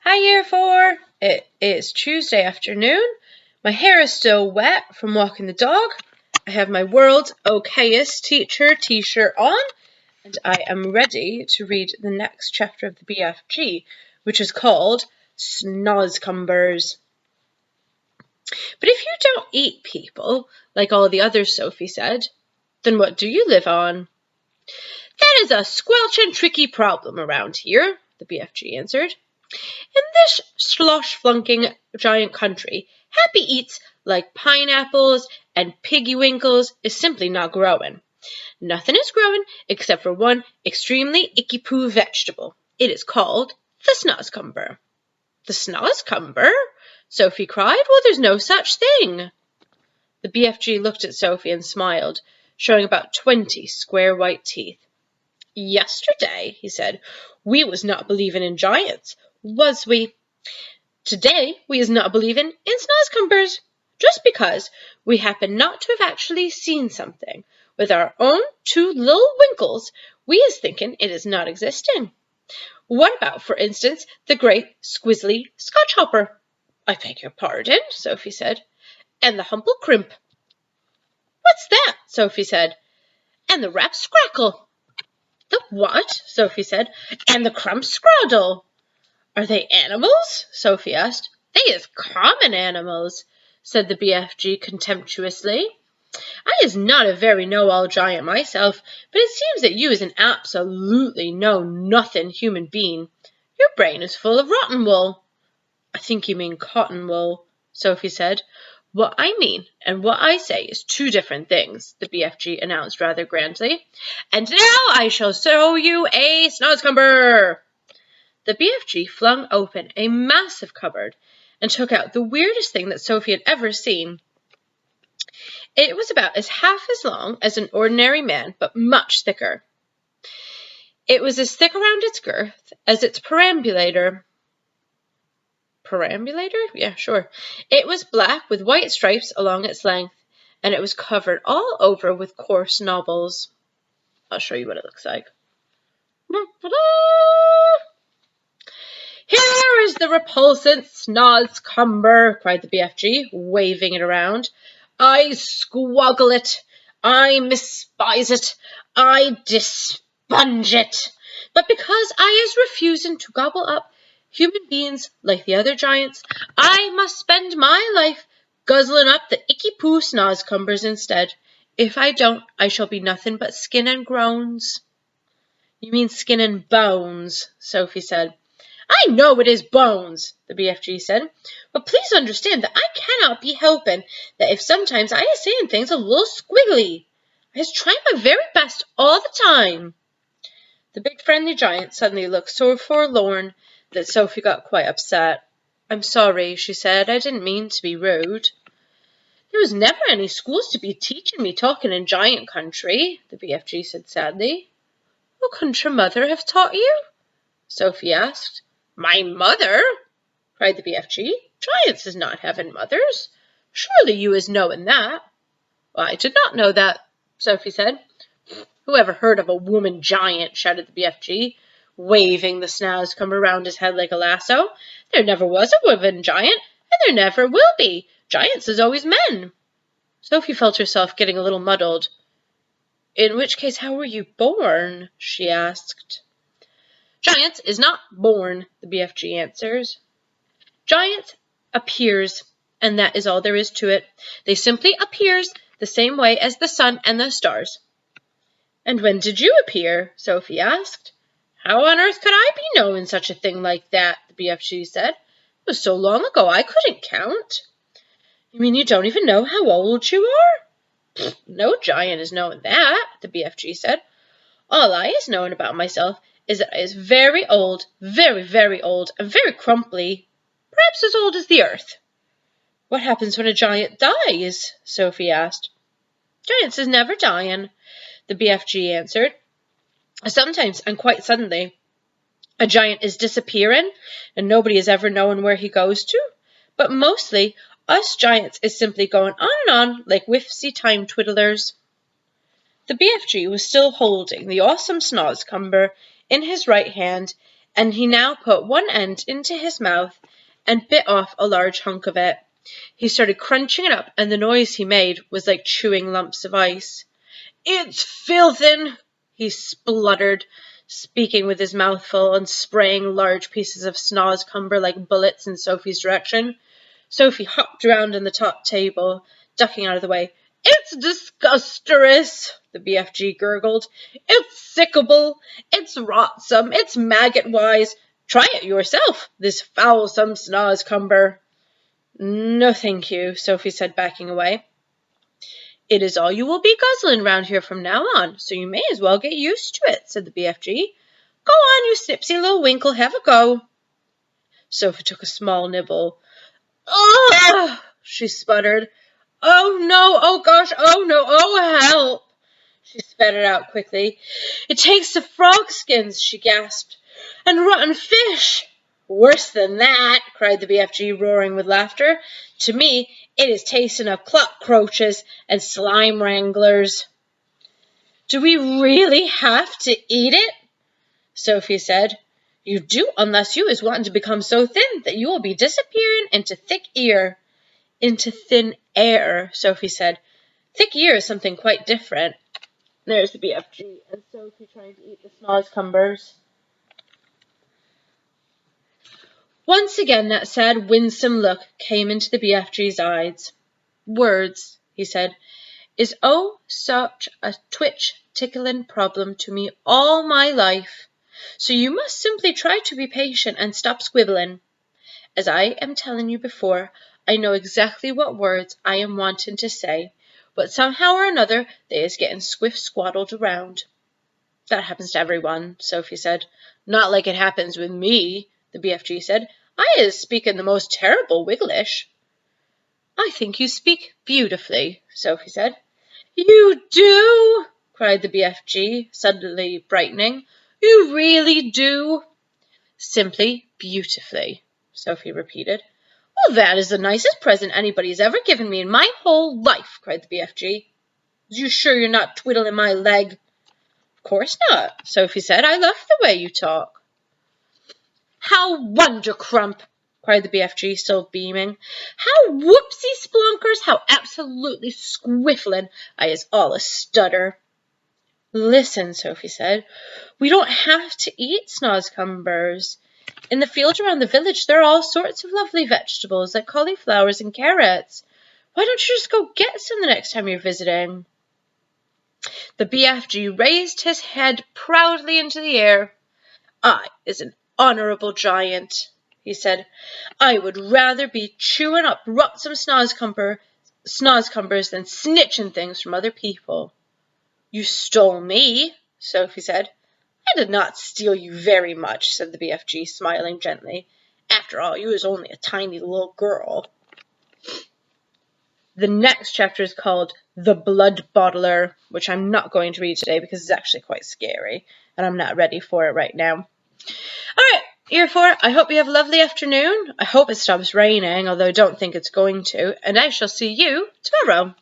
Hi, Year 4. It is Tuesday afternoon. My hair is still wet from walking the dog. I have my world's okayest teacher t-shirt on, and I am ready to read the next chapter of the BFG, which is called Snozzcumbers. But if you don't eat people, like all the others, Sophie said, then what do you live on? That is a squelchin' tricky problem around here, the BFG answered. In this slosh-flunking giant country, happy eats like pineapples and piggywinkles is simply not growing. Nothing is growing except for one extremely icky-poo vegetable. It is called the Snozzcumber. The Snozzcumber? Sophie cried. Well, there's no such thing. The BFG looked at Sophie and smiled, showing about 20 square white teeth. Yesterday, he said, we was not believing in giants, was we? Today we is not believing in Snozzcumbers, just because we happen not to have actually seen something. With our own two little winkles, we is thinking it is not existing. What about, for instance, the great squizzly Scotch hopper? I beg your pardon, Sophie said. And the humble crimp. What's that? Sophie said. And the rap scrackle. The what? Sophie said. And the crump scroddle. Are they animals? Sophie asked. They is common animals, said the BFG contemptuously. I is not a very know-all giant myself, but it seems that you is an absolutely know-nothing human being. Your brain is full of rotten wool. I think you mean cotton wool, Sophie said. What I mean and what I say is two different things, the BFG announced rather grandly. And now I shall show you a Snozzcumber. The BFG flung open a massive cupboard and took out the weirdest thing that Sophie had ever seen. It was about half as long as an ordinary man, but much thicker. It was as thick around its girth as its perambulator. Perambulator? Yeah, sure. It was black with white stripes along its length, and it was covered all over with coarse knobbles. I'll show you what it looks like. Here is the repulsant Snozzcumber, cried the BFG, waving it around. I squoggle it. I mispise it. I dispunge it. But because I is refusing to gobble up human beings like the other giants, I must spend my life guzzling up the icky-poo Snozzcumbers instead. If I don't, I shall be nothing but skin and groans. You mean skin and bones, Sophie said. I know it is bones, the BFG said, but please understand that I cannot be helping that if sometimes I is saying things a little squiggly. I is trying my very best all the time. The big friendly giant suddenly looked so forlorn that Sophie got quite upset. I'm sorry, she said. I didn't mean to be rude. There was never any schools to be teaching me talking in giant country, the BFG said sadly. What couldn't your mother have taught you? Sophie asked. My mother? Cried the BFG. Giants is not having mothers. Surely you is knowing that. Well, I did not know that, Sophie said. Who ever heard of a woman giant? Shouted the BFG, waving the Snozzcumber around his head like a lasso. There never was a woman giant, and there never will be. Giants is always men. Sophie felt herself getting a little muddled. In which case, how were you born? She asked. Giants is not born, the BFG answers. Giant appears, and that is all there is to it. They simply appears the same way as the sun and the stars. And when did you appear? Sophie asked. How on earth could I be knowing such a thing like that? The BFG said. It was so long ago I couldn't count. You mean you don't even know how old you are? No giant is knowing that, the BFG said. All I is knowing about myself is that I is very old, very, very old, and very crumply, perhaps as old as the earth. What happens when a giant dies? Sophie asked. Giants is never dying, the BFG answered. Sometimes, and quite suddenly, a giant is disappearing, and nobody is ever knowing where he goes to. But mostly, us giants is simply going on and on like whiffsy time twiddlers. The BFG was still holding the awesome Snozzcumber in his right hand, and he now put one end into his mouth and bit off a large hunk of it. He started crunching it up, and the noise he made was like chewing lumps of ice. "It's filthin'," he spluttered, speaking with his mouth full and spraying large pieces of Snozzcumber like bullets in Sophie's direction. Sophie hopped around on the top table, ducking out of the way. "It's disgusterous," the BFG gurgled. "It's sickable, it's rotsome, it's maggot-wise. Try it yourself, this foulsome Snozzcumber." "No, thank you," Sophie said, backing away. "It is all you will be guzzling round here from now on, so you may as well get used to it," said the BFG. "Go on, you snipsy little winkle, have a go." Sophie took a small nibble. "Ugh!" she sputtered. "Oh no, oh gosh, oh no, oh help!" She spat it out quickly. "It tastes of frog skins," she gasped, "and rotten fish." "Worse than that," cried the BFG, roaring with laughter. "To me, it is tasting of cockroaches and slime wranglers." "Do we really have to eat it?" Sophie said. "You do, unless you is wanting to become so thin that you will be disappearing into thick ear." "Into thin air," Sophie said. "Thick ear is something quite different." There's the BFG and Sophie trying to eat the Snozzcumbers. Once again that sad, winsome look came into the BFG's eyes. "Words," he said, "is oh such a tickling problem to me all my life. So you must simply try to be patient and stop squibbling. As I am telling you before, I know exactly what words I am wanting to say, but somehow or another they is getting squiff-squaddled around." "That happens to everyone," Sophie said. "Not like it happens with me," the BFG said. "I is speaking the most terrible Wigglish." "I think you speak beautifully," Sophie said. "You do?" cried the BFG, suddenly brightening. "You really do?" "Simply beautifully," Sophie repeated. "Well, that is the nicest present anybody's ever given me in my whole life," cried the BFG. "Is you sure you're not twiddling my leg?" "Of course not," Sophie said. "I love the way you talk." "How wondercrump!" cried the BFG, still beaming. "How whoopsie splunkers! How absolutely squifflin'! I is all a stutter." "Listen," Sophie said. "We don't have to eat Snozzcumbers. In the fields around the village there are all sorts of lovely vegetables, like cauliflowers and carrots. Why don't you just go get some the next time you're visiting?" The BFG raised his head proudly into the air. "I is an honourable giant," he said. "I would rather be chewing up rotsome Snozzcumbers than snitching things from other people." "You stole me," Sophie said. "I did not steal you very much," said the BFG, smiling gently. "After all, you is only a tiny little girl." The next chapter is called The Blood Bottler, which I'm not going to read today because it's actually quite scary, and I'm not ready for it right now. Alright, Year 4, I hope you have a lovely afternoon. I hope it stops raining, although I don't think it's going to, and I shall see you tomorrow.